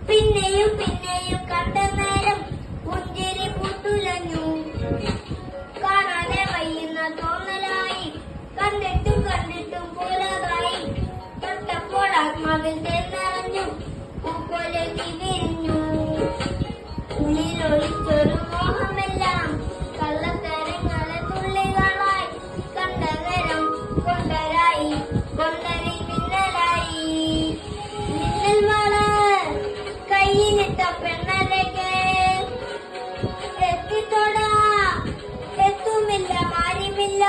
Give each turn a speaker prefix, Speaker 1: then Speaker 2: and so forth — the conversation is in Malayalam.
Speaker 1: പിന്നെയും പിന്നെയും കണ്ട നേരം പുഞ്ചിരി പുത്തുലഞ്ഞു. കാണാതെ വയ്യുന്ന തോന്നലായി, കണ്ടിട്ടും കണ്ടിട്ടും പോലതായി. തൊട്ടപ്പോൾ ആത്മാവിൽ നിറഞ്ഞു, പൂപോലെ വിരിഞ്ഞു. ഉള്ളിലൊളിച്ചൊരു മോഹമെല്ലാം കള്ളത്തരങ്ങളെ തുള്ളികളായി. കണ്ടകരം കൊണ്ടരായി, കൊണ്ടരി മിന്നലായി. മിന്നൽ വള കയ്യിലിട്ട പെണ്ണരകെ എത്തിത്തൊടാ എത്തുമില്ല, കാര്യമില്ല.